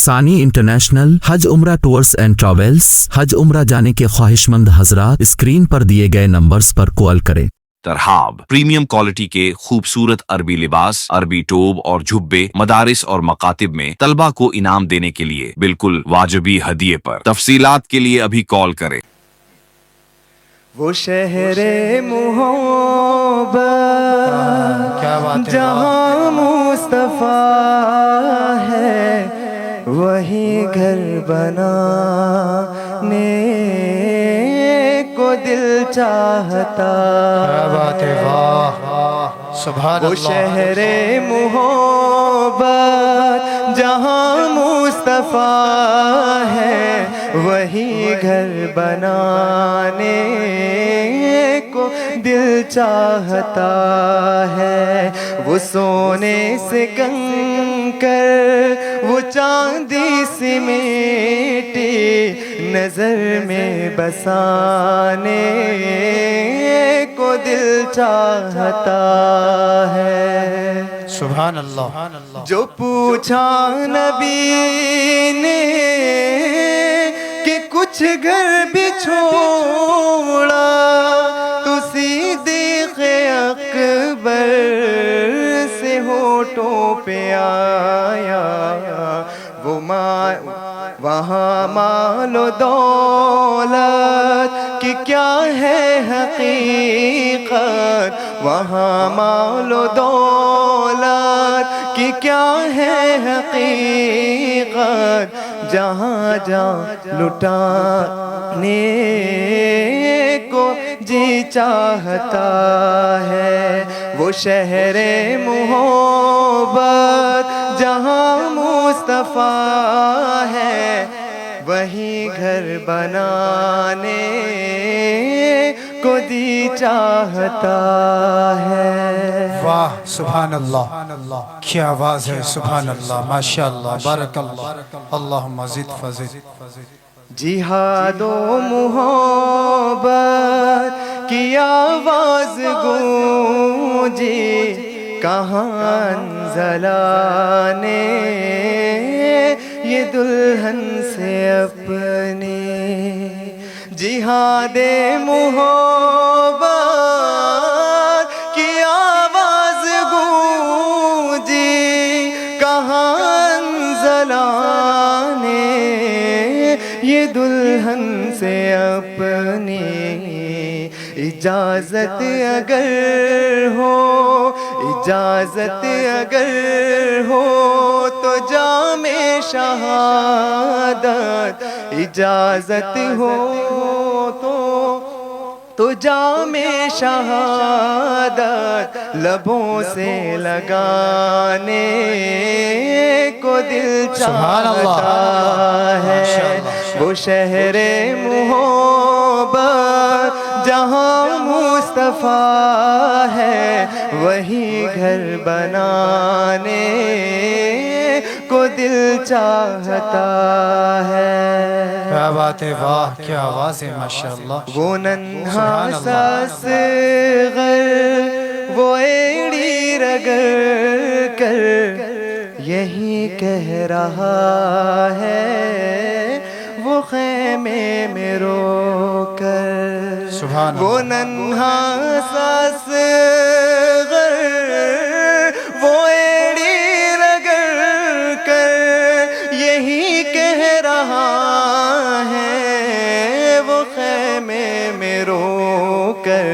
ثانی انٹرنیشنل حج عمرہ tours and travels. حج عمرہ جانے کے خواہش مند حضرات اسکرین پر دیے گئے نمبرز پر کال کریں۔ ترحاب پریمیم کوالٹی کے خوبصورت عربی لباس، عربی ٹوب اور جھبے مدارس اور مکاتب میں طلبہ کو انعام دینے کے لیے بالکل واجبی ہدیے پر۔ تفصیلات کے لیے ابھی کال کریں۔ وہ شہر محبت جہاں مصطفیٰ ہے، وہی گھر بنانے کو دل چاہتا ہے۔ وہ شہر محبت جہاں مصطفیٰ ہے، وہی گھر بنانے کو دل چاہتا ہے۔ وہ سونے سے کنکر، وہ چاندی سے میٹی نظر میں بسانے کو دل چاہتا ہے۔ سبحان اللہ۔ جو پوچھا نبی نے کہ کچھ گھر بھی چھوڑا، تو صدیق اکبر سے ہونٹوں پہ آیا۔ وہ وہاں مال و دولت کی کیا ہے حقیقت، وہاں مال و دولت کی کیا ہے حقیقت، جہاں جہاں لٹانے کو جی چاہتا ہے۔ وہ شہر محبت جہاں مصطفیٰ ہے، وہی گھر بنانے کو دی چاہتا ہے۔ واہ سبحان اللہ، کیا آواز ہے، سبحان اللہ، ماشاءاللہ، بارک اللہ، اللہم زد فزد۔ جہاد و محبت کی آواز گونجی کہاں انزلا نے یہ دلہن سے اپنی۔ جہاد محبت کی آواز گونجی کہاں انزلا نے یہ دلہن سے اپنی۔ اجازت اگر ہو، اجازت اگر ہو تو جام شہادت، اجازت ہو تو جام شہادت لبوں سے لگانے کو دل چاہتا ہے۔ وہ شہر محبت جہاں مصطفیٰ ہے، وہی گھر بنانے کو دل چاہتا ہے۔ کیا بات ہے، واہ کیا آواز ہے، ماشاءاللہ۔ وہ ننھا سا صغر وہ ایڑی رگڑ کر یہی کہہ رہا ہے، وہ خیمے میں رو کر۔ سبحان اللہ۔ وہ ننھا سا صغر وہ ایڑی رگڑ کر یہی کہہ رہا ہے، وہ خیمے میں رو کر۔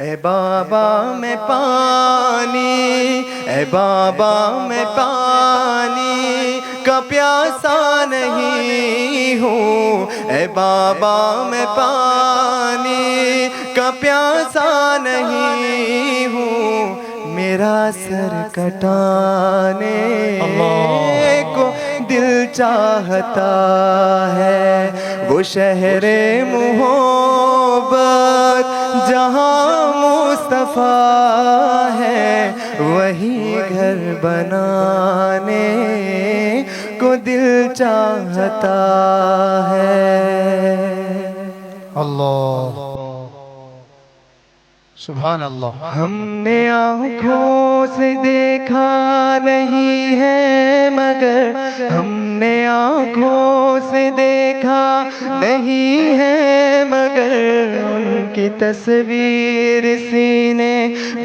اے بابا میں پانی، اے بابا میں پانی کا پیاسا نہیں ہوں، اے بابا میں پانی کا پیاسا نہیں ہوں، میرا سر کٹانے کو دل چاہتا ہے۔ وہ شہر محبت جہاں مصطفیٰ ہے، وہی گھر بنانے کو دل چاہتا ہے۔ اللہ سبحان اللہ. ہم نے آنکھوں سے دیکھا نہیں ہے مگر ہم نے آنکھوں سے دیکھا نہیں ہے مگر ان کی تصویر سینے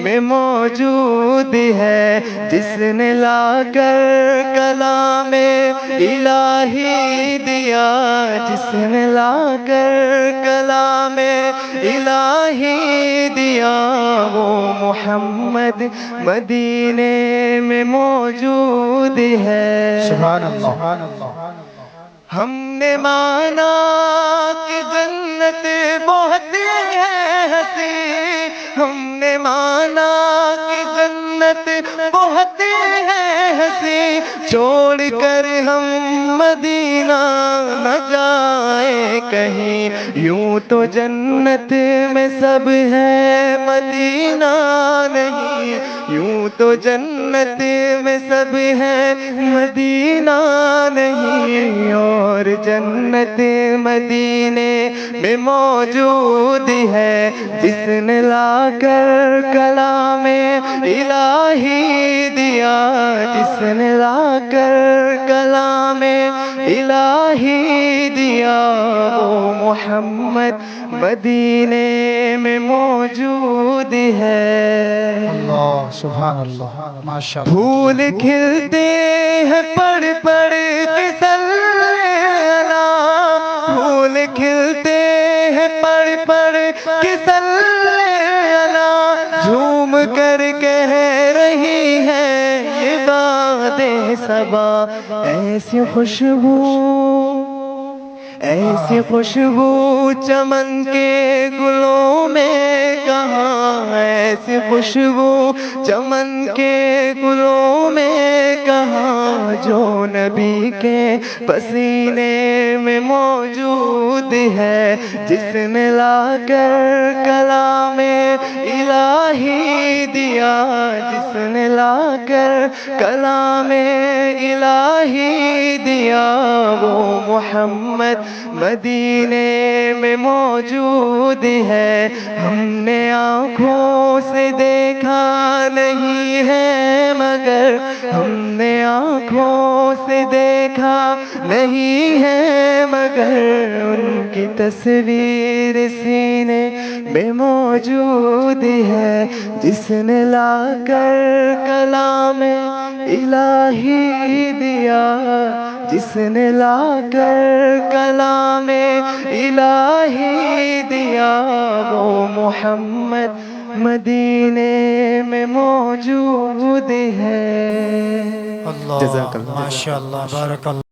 میں موجود ہے. جس نے لا کر کلام الہی دیا، جس نے لا کر کلام الہی دیا، وہ محمد مدینے میں موجود ہے. سبحان اللہ. ہم نے مانا کہ جنت بہت ہے ہنسی، ہم نے مانا کہ جنت بہت ہے ہنسی، چھوڑ کر ہم مدینہ نہ جائیں کہیں. یوں تو جنت میں سب ہے مدینہ نہیں، یوں تو جنت میں سب ہے مدینہ نہیں. اور جنت مدینے میں موجود ہے. جس نے لا کر کلام الہی دیا، جس نے لا کر کلام الہی دیا، وہ محمد مدینے میں موجود ہے. اللہ سبحان اللہ. ماشاء اللہ. پھول کھلتے ہیں پڑ پڑ پھسلنا، پھول کھلتے ہیں پڑ پڑ پھسلنا، جھوم کر کہہ رہی ہے یہ بادیں صبا. ایسی خوشبو، ایسی خوشبو چمن کے گلوں میں کہاں، ایسی خوشبو چمن کے گلوں میں کہاں، جو نبی کے پسینے میں موجود ہے. جس نے لا کر کلام الہی دیا، جس نے لا کر کلام الہی دیا، وہ محمد مدینے میں موجود ہے. ہم نے آنکھوں سے دیکھا نہیں ہے مگر ہم نے آنکھوں سے دیکھا نہیں ہے مگر ان کی تصویر سینے میں موجود ہے. جس نے لا کر کلام الہی دیا، جس نے لا کر کلام الہی دیا، وہ محمد مدینے میں موجود ہے. اللہ. جزاک اللہ. ماشاء اللہ. بارک اللہ.